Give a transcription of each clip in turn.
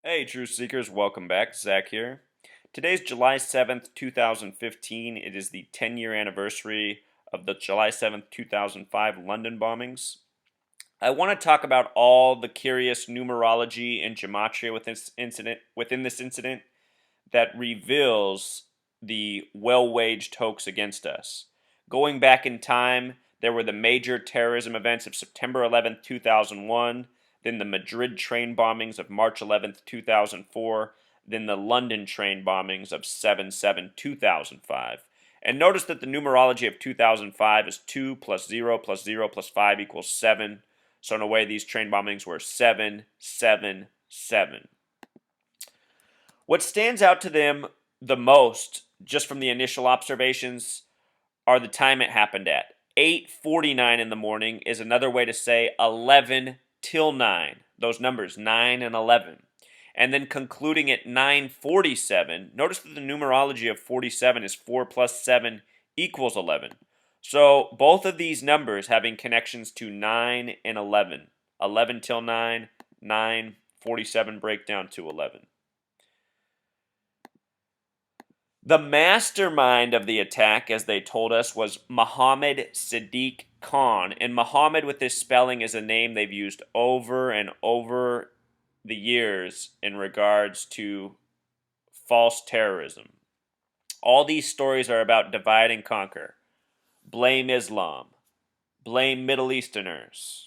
Hey, Truth Seekers, welcome back. Zach here. Today's July 7th, 2015. It is the 10-year anniversary of the July 7th, 2005 London bombings. I want to talk about all the curious numerology and gematria within this incident that reveals the well-waged hoax against us. Going back in time, there were the major terrorism events of September 11th, 2001, then the Madrid train bombings of March 11th, 2004, then the London train bombings of 7/7/2005. And notice that the numerology of 2005 is 2 plus 0 plus 0 plus 5 equals 7. So in a way, these train bombings were 7/7/7. What stands out to them the most, just from the initial observations, are the time it happened at. 8:49 in the morning is another way to say 11 till 9. Those numbers, 9 and 11. And then concluding at 9:47, notice that the numerology of 47 is 4 plus 7 equals 11. So both of these numbers having connections to 9 and 11. 11 till 9, 9:47 breakdown to 11. The mastermind of the attack, as they told us, was Mohammed Sadiq Khan. And Mohammed, with this spelling, is a name they've used over and over the years in regards to false terrorism. All these stories are about divide and conquer. Blame Islam. Blame Middle Easterners.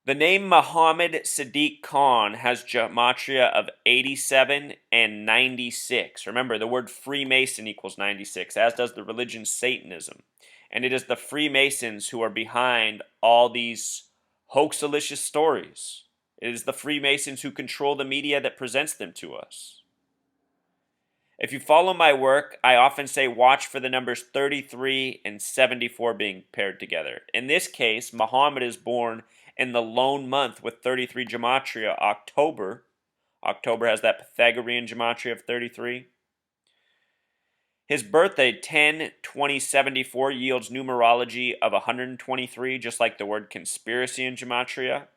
The name Mohammed Sadiq Khan has gematria of 87 and 96. Remember, the word Freemason equals 96, as does the religion Satanism. And it is the Freemasons who are behind all these hoaxalicious stories. It is the Freemasons who control the media that presents them to us. If you follow my work, I often say watch for the numbers 33 and 74 being paired together. In this case, Muhammad is born in the lone month with 33 gematria, October. October has that Pythagorean gematria of 33. His birthday, 10/20/74, yields numerology of 123, just like the word conspiracy in gematria.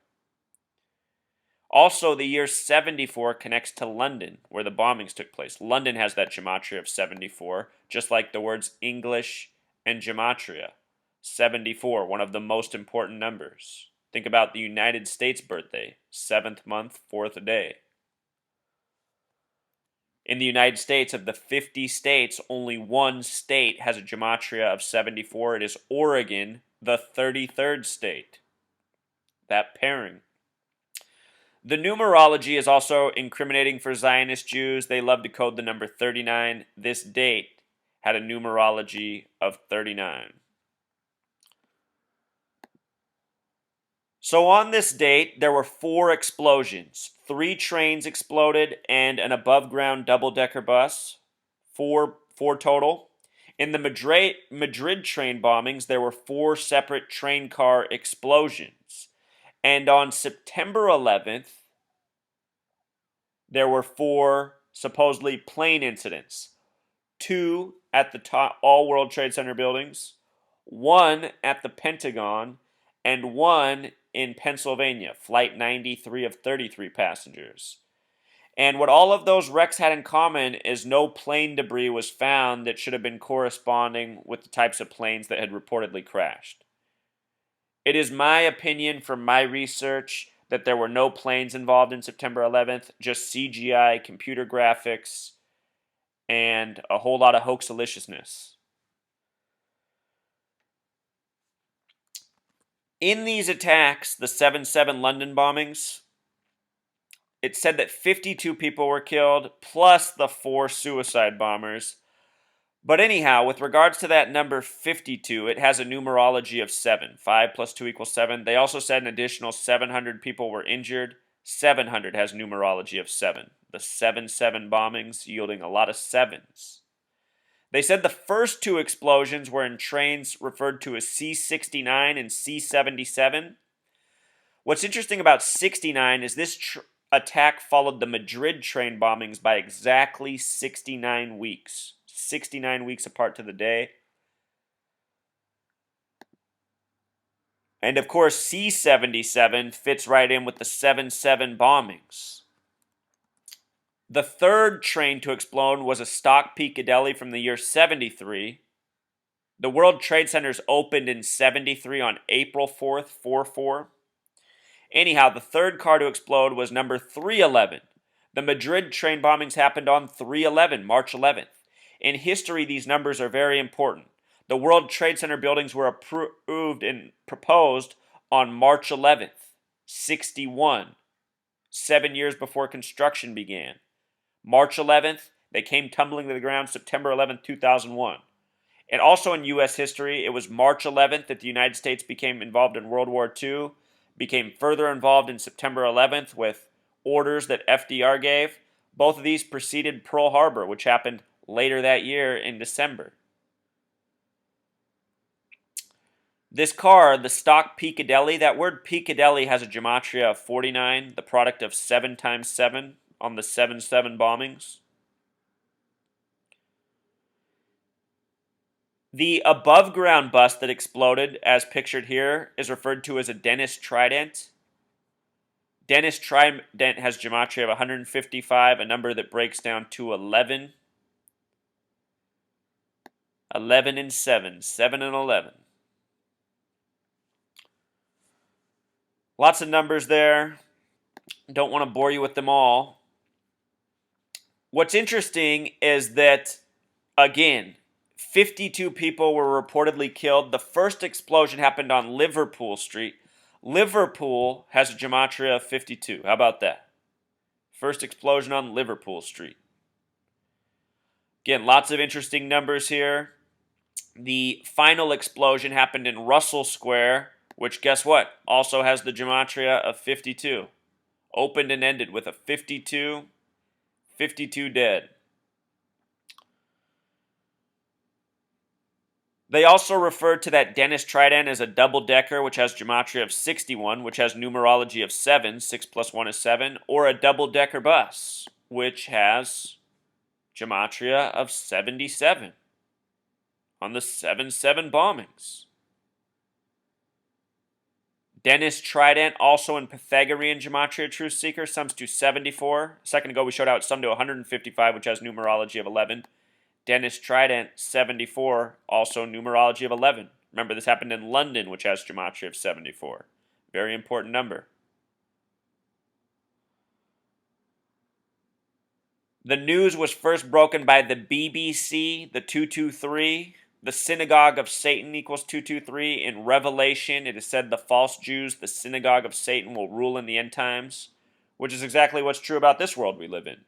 Also, the year 74 connects to London, where the bombings took place. London has that gematria of 74, just like the words English and gematria. 74, one of the most important numbers. Think about the United States birthday, 7th month, 4th day. In the United States, of the 50 states, only one state has a gematria of 74. It is Oregon, the 33rd state. That pairing. The numerology is also incriminating for Zionist Jews. They love to code the number 39. This date had a numerology of 39. So on this date, there were 4 explosions. 3 trains exploded and an above-ground double-decker bus. Four total. In the Madrid train bombings, there were 4 separate train car explosions. And on September 11th, there were 4 supposedly plane incidents. 2 at the all World Trade Center buildings, 1 at the Pentagon, and 1 in Pennsylvania, Flight 93 of 33 passengers. And what all of those wrecks had in common is no plane debris was found that should have been corresponding with the types of planes that had reportedly crashed. It is my opinion from my research that there were no planes involved in September 11th, just CGI, computer graphics, and a whole lot of hoaxaliciousness. In these attacks, the 7/7 London bombings, it said that 52 people were killed, plus the 4 suicide bombers. But anyhow, with regards to that number 52, it has a numerology of 7. 5 plus 2 equals 7. They also said an additional 700 people were injured. 700 has numerology of 7. The 7/7 bombings yielding a lot of 7s. They said the first 2 explosions were in trains referred to as C69 and C77. What's interesting about 69 is this attack followed the Madrid train bombings by exactly 69 weeks. 69 weeks apart to the day. And of course, C-77 fits right in with the 7/7 bombings. The third train to explode was a stock Piccadilly from the year 73. The World Trade Centers opened in 73 on April 4th, 4-4. Anyhow, the third car to explode was number 311. The Madrid train bombings happened on 3/11, March 11th. In history, these numbers are very important. The World Trade Center buildings were approved and proposed on March 11th, 61, 7 years before construction began. March 11th, they came tumbling to the ground September 11th, 2001. And also in U.S. history, it was March 11th that the United States became involved in World War II, became further involved in September 11th with orders that FDR gave. Both of these preceded Pearl Harbor, which happened later that year in December. This car, the stock Piccadilly, that word Piccadilly has a gematria of 49, the product of 7 times 7 on the 7/7 bombings. The above ground bus that exploded, as pictured here, is referred to as a Dennis Trident. Dennis Trident has gematria of 155, a number that breaks down to 11. 11 and 7, 7 and 11. Lots of numbers there. Don't want to bore you with them all. What's interesting is that, again, 52 people were reportedly killed. The first explosion happened on Liverpool Street. Liverpool has a gematria of 52. How about that? First explosion on Liverpool Street. Again, lots of interesting numbers here. The final explosion happened in Russell Square, which, guess what, also has the gematria of 52. Opened and ended with a 52. 52 dead. They also refer to that Dennis Trident as a double-decker, which has gematria of 61, which has numerology of 7, 6 plus 1 is 7, or a double-decker bus, which has gematria of 77 on the 7/7 bombings. Dennis Trident, also in Pythagorean gematria, truth seeker, sums to 74. A second ago, we showed how it summed to 155, which has numerology of 11. Dennis Trident, 74, also numerology of 11. Remember, this happened in London, which has gematria of 74. Very important number. The news was first broken by the BBC, the 223. The synagogue of Satan equals 223. In Revelation, it is said the false Jews, the synagogue of Satan, will rule in the end times, which is exactly what's true about this world we live in.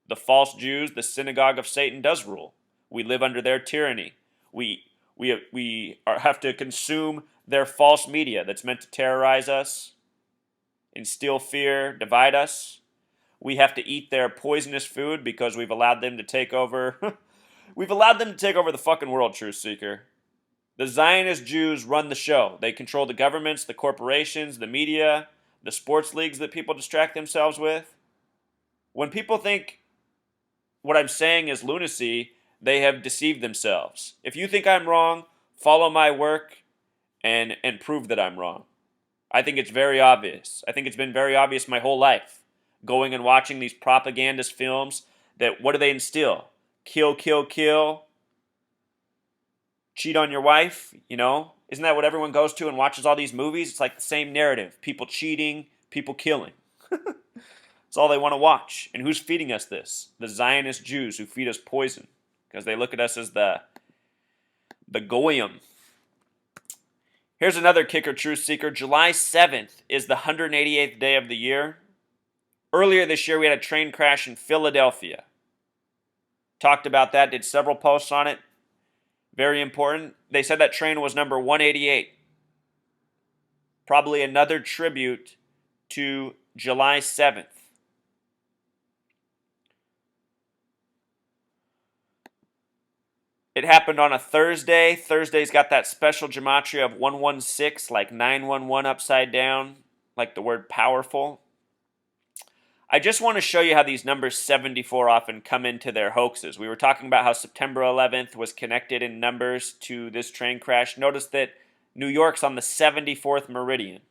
The false Jews, the synagogue of Satan, does rule. We live under their tyranny. We have to consume their false media that's meant to terrorize us, instill fear, divide us. We have to eat their poisonous food because we've allowed them to take over. We've allowed them to take over the fucking world, truth seeker. The Zionist Jews run the show. They control the governments, the corporations, the media, the sports leagues that people distract themselves with. When people think what I'm saying is lunacy, they have deceived themselves. If you think I'm wrong, follow my work and prove that I'm wrong. I think it's very obvious. I think it's been very obvious my whole life. Going and watching these propagandist films that, what do they instill? Kill, kill, kill. Cheat on your wife, you know? Isn't that what everyone goes to and watches all these movies? It's like the same narrative. People cheating, people killing. That's all they want to watch. And who's feeding us this? The Zionist Jews who feed us poison because they look at us as the goyim. Here's another kicker, truth seeker. July 7th is the 188th day of the year. Earlier this year, we had a train crash in Philadelphia. Talked about that, did several posts on it. Very important. They said that train was number 188. Probably another tribute to July 7th. It happened on a Thursday. Thursday's got that special gematria of 116, like 911 upside down, like the word powerful. I just want to show you how these numbers 74 often come into their hoaxes. We were talking about how September 11th was connected in numbers to this train crash. Notice that New York's on the 74th meridian.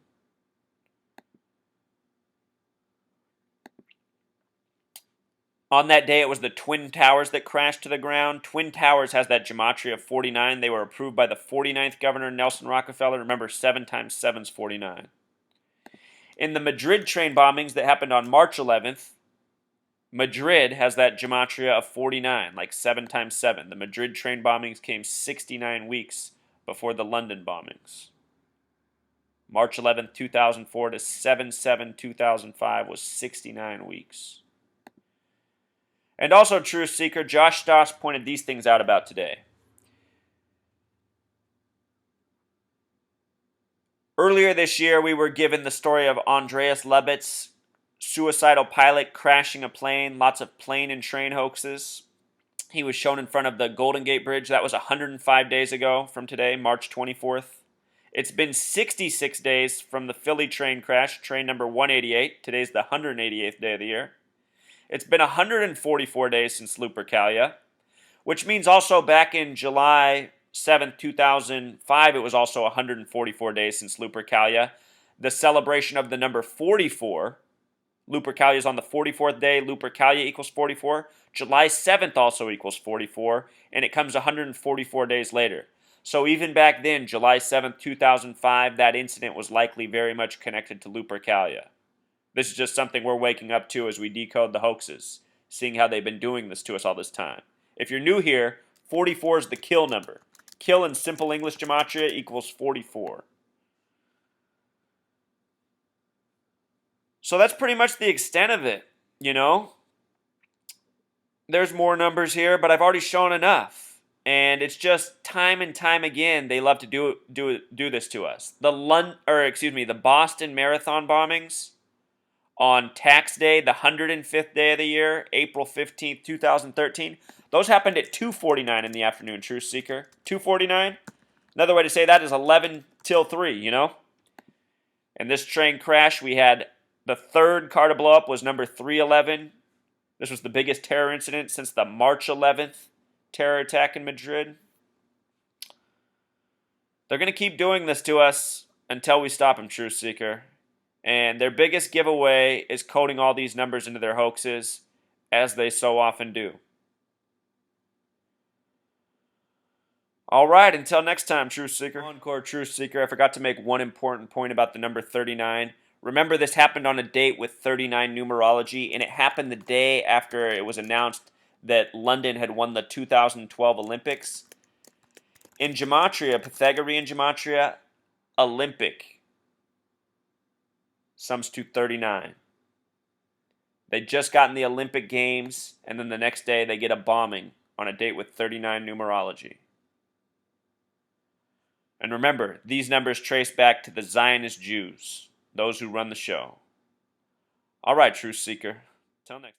On that day, it was the Twin Towers that crashed to the ground. Twin Towers has that gematria of 49. They were approved by the 49th governor, Nelson Rockefeller. Remember, 7 times 7 is 49. In the Madrid train bombings that happened on March 11th, Madrid has that gematria of 49, like 7 times 7. The Madrid train bombings came 69 weeks before the London bombings. March 11th, 2004 to 7/7/2005 was 69 weeks. And also, Truth Seeker, Josh Stoss pointed these things out about today. Earlier this year, we were given the story of Andreas Lebet's suicidal pilot crashing a plane, lots of plane and train hoaxes. He was shown in front of the Golden Gate Bridge. That was 105 days ago from today, March 24th. It's been 66 days from the Philly train crash, train number 188. Today's the 188th day of the year. It's been 144 days since Lupercalia, which means also back in July 7th, 2005, it was also 144 days since Lupercalia. The celebration of the number 44. Lupercalia is on the 44th day. Lupercalia equals 44. July 7th also equals 44, and it comes 144 days later. So even back then, July 7th, 2005, that incident was likely very much connected to Lupercalia. This is just something we're waking up to as we decode the hoaxes, seeing how they've been doing this to us all this time. If you're new here, 44 is the kill number. Kill in simple English gematria equals 44. So that's pretty much the extent of it, you know? There's more numbers here, but I've already shown enough. And it's just time and time again they love to do this to us. The Boston Marathon bombings on tax day, the 105th day of the year, April 15th, 2013. Those happened at 2:49 in the afternoon, Truth Seeker. 2:49? Another way to say that is 11 till 3, you know? And this train crash, we had the third car to blow up was number 311. This was the biggest terror incident since the March 11th terror attack in Madrid. They're going to keep doing this to us until we stop them, Truth Seeker. And their biggest giveaway is coding all these numbers into their hoaxes, as they so often do. All right, until next time, Truth Seeker. Encore Truth Seeker, I forgot to make one important point about the number 39. Remember, this happened on a date with 39 numerology, and it happened the day after it was announced that London had won the 2012 Olympics. In gematria, Pythagorean gematria, Olympic sums to 39. They just got in the Olympic Games, and then the next day they get a bombing on a date with 39 numerology. And remember, these numbers trace back to the Zionist Jews, those who run the show. All right, Truth Seeker. Till next time.